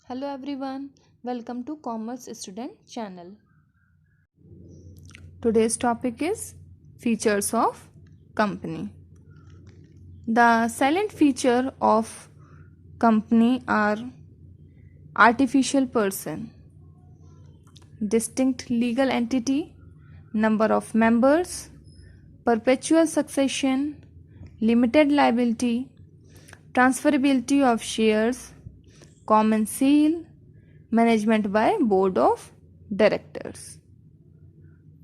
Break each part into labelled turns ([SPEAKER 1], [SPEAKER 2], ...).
[SPEAKER 1] Hello everyone, welcome to Commerce Student channel. Today's topic is features of company. The silent feature of company are artificial person, distinct legal entity, number of members, perpetual succession, limited liability, transferability of shares, common seal, management by board of directors.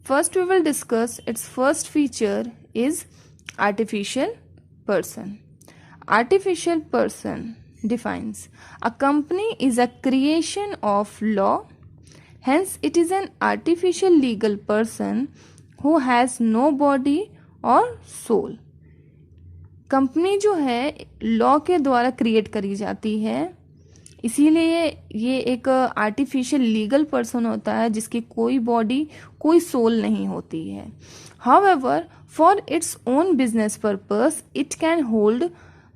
[SPEAKER 1] First we will discuss its first feature is artificial person. Artificial person defines a company is a creation of law, hence it is an artificial legal person who has no body or soul. Company जो है law के द्वारा create करी जाती है, इसीलिए ये एक आर्टिफिशियल लीगल पर्सन होता है जिसकी कोई बॉडी कोई सोल नहीं होती है. However for its own business purpose it can hold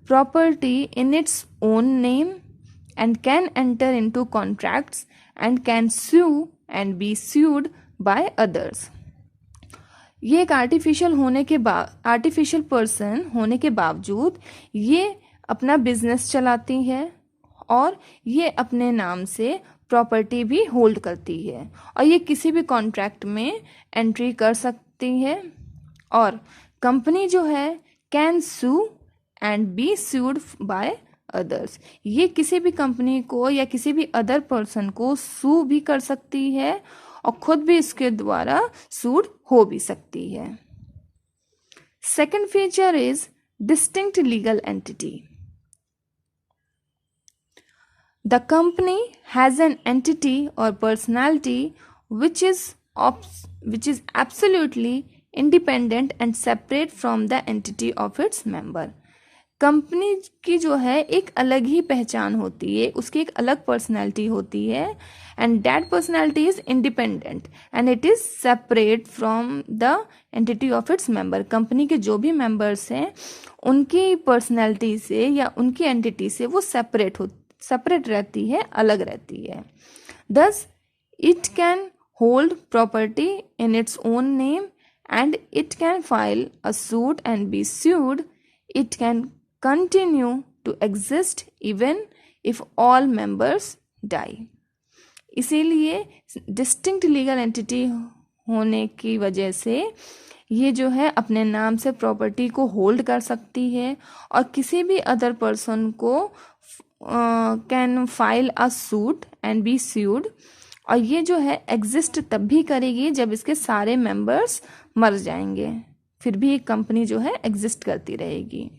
[SPEAKER 1] property in its own name and can enter into contracts and can sue and be sued by others. ये एक आर्टिफिशियल पर्सन होने के बावजूद ये अपना बिजनेस चलाती है और ये अपने नाम से प्रॉपर्टी भी होल्ड करती है और ये किसी भी कॉन्ट्रैक्ट में एंट्री कर सकती है. और कंपनी जो है can sue and be sued by others. ये किसी भी कंपनी को या किसी भी अदर पर्सन को sue भी कर सकती है और खुद भी इसके द्वारा सूड हो भी सकती है. Second feature is distinct legal entity. The company has an entity or personality which is absolutely independent and separate from the entity of its member. Company की जो है एक अलग ही पहचान होती है, उसकी एक अलग पर्सनैलिटी होती है and that personality is independent and it is separate from the entity of its member. Company के जो भी मेंबर्स हैं उनकी पर्सनैलिटी से या उनकी एंटिटी से वो सेपरेट रहती है, अलग रहती है. Thus, it can hold property in its own name and it can file a suit and be sued. It can continue to exist even if all members die. इसीलिए डिस्टिंक्ट लीगल एंटिटी होने की वजह से ये जो है अपने नाम से प्रॉपर्टी को होल्ड कर सकती है और किसी भी अदर पर्सन को can file a suit and be sued. और ये जो है एग्जिस्ट तब भी करेगी जब इसके सारे मेंबर्स मर जाएंगे, फिर भी एक कंपनी जो है एग्जिस्ट करती रहेगी.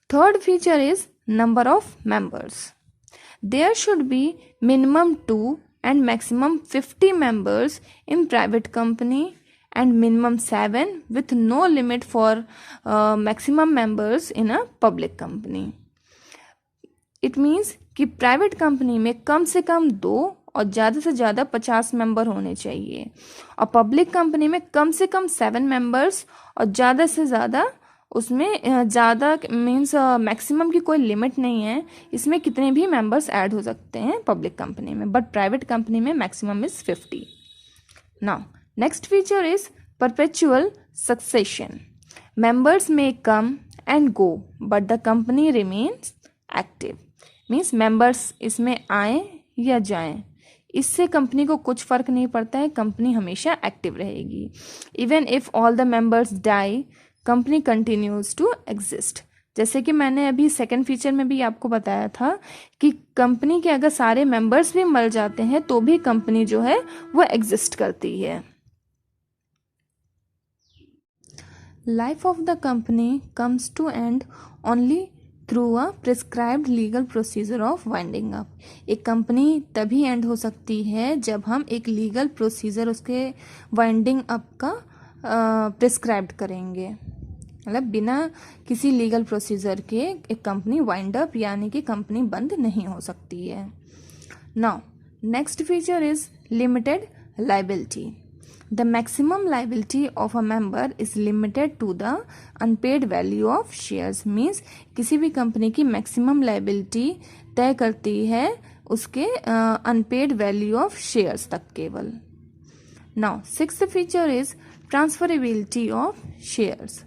[SPEAKER 1] Third feature is number of members. There should be minimum 2 and maximum 50 members in private company and minimum 7 with no limit for maximum members in a public company. It means कि private company में कम से कम 2 और ज़्यादा से ज़्यादा 50 member होने चाहिए और पब्लिक कंपनी में कम से कम 7 मेंबर्स और ज़्यादा से ज़्यादा उसमें ज़्यादा मीन्स मैक्सिमम की कोई लिमिट नहीं है, इसमें कितने भी मेंबर्स ऐड हो सकते हैं पब्लिक कंपनी में, बट प्राइवेट कंपनी में maximum is 50. Now next feature is perpetual succession. Members may come and go but the company remains active. Means members इसमें आए या जाएं, इससे कंपनी को कुछ फर्क नहीं पड़ता है, कंपनी हमेशा एक्टिव रहेगी. Even if all the members die company continues to exist. जैसे कि मैंने अभी सेकंड फीचर में भी आपको बताया था कि कंपनी के अगर सारे मेंबर्स भी मर जाते हैं तो भी कंपनी जो है वो एग्जिस्ट करती है. Life of the company comes to end only through a prescribed legal procedure of winding up. एक कंपनी तभी एंड हो सकती है जब हम एक लीगल प्रोसीजर उसके वाइंडिंग अप का प्रिस्क्राइब्ड करेंगे. मतलब बिना किसी लीगल प्रोसीजर के एक कंपनी वाइंड अप यानी कि कंपनी बंद नहीं हो सकती है. Now next feature is limited liability. The maximum liability of a member is limited to the unpaid value of shares. Means किसी भी कंपनी की मैक्सिमम लाइबिलिटी तय करती है उसके अनपेड वैल्यू ऑफ शेयर्स तक केवल। Now sixth feature is transferability of shares.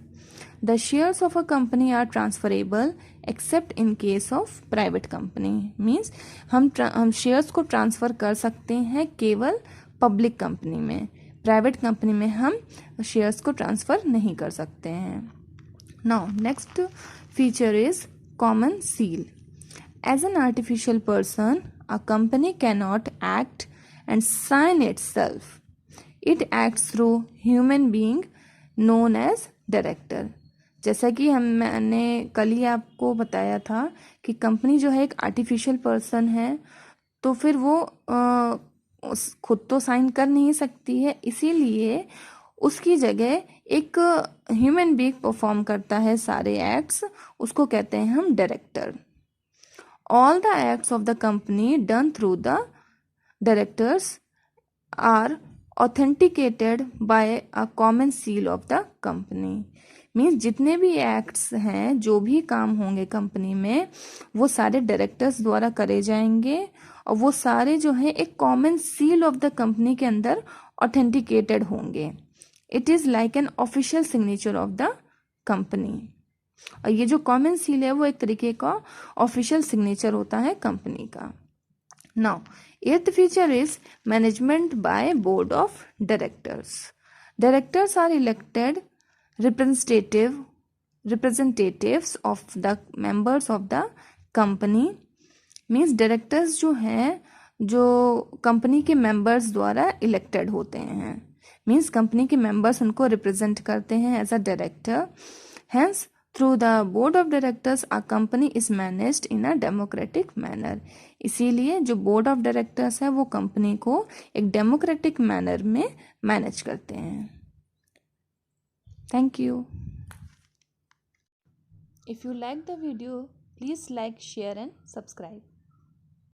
[SPEAKER 1] The shares of a company are transferable except in case of private company. Means हम शेयर्स को ट्रांसफर कर सकते हैं केवल पब्लिक कंपनी में, प्राइवेट कंपनी में हम शेयर्स को ट्रांसफर नहीं कर सकते हैं। Now next feature is common seal. As an artificial person a company cannot act and sign itself, it acts through human being known as director. जैसा कि मैंने कल ही आपको बताया था कि कंपनी जो है एक आर्टिफिशियल पर्सन है, तो फिर वो खुद तो साइन कर नहीं सकती है, इसीलिए उसकी जगह एक ह्यूमन बीइंग परफॉर्म करता है सारे एक्ट्स, उसको कहते हैं हम director. All the acts of the company done through the directors are authenticated by a common seal of the company. Means जितने भी एक्ट्स हैं, जो भी काम होंगे कंपनी में, वो सारे डायरेक्टर्स द्वारा करे जाएंगे और वो सारे जो है एक common seal of the company के अंदर ऑथेंटिकेटेड होंगे। It is like an official signature of the company. और ये जो कॉमन सील है वो एक तरीके का ऑफिशियल सिग्नेचर होता है कंपनी का। Now eighth feature is management by board of directors. Directors are elected representatives of the members of the company. Means directors जो हैं, जो कंपनी के मेंबर्स द्वारा इलेक्टेड होते हैं, मीन्स कंपनी के मेंबर्स उनको रिप्रेजेंट करते हैं as a director. Hence through the board of directors a company is managed in a democratic manner. इसीलिए जो बोर्ड ऑफ डायरेक्टर्स है वो कंपनी को एक डेमोक्रेटिक मैनर में मैनेज करते हैं। Thank you. If you like the video please like, share and subscribe.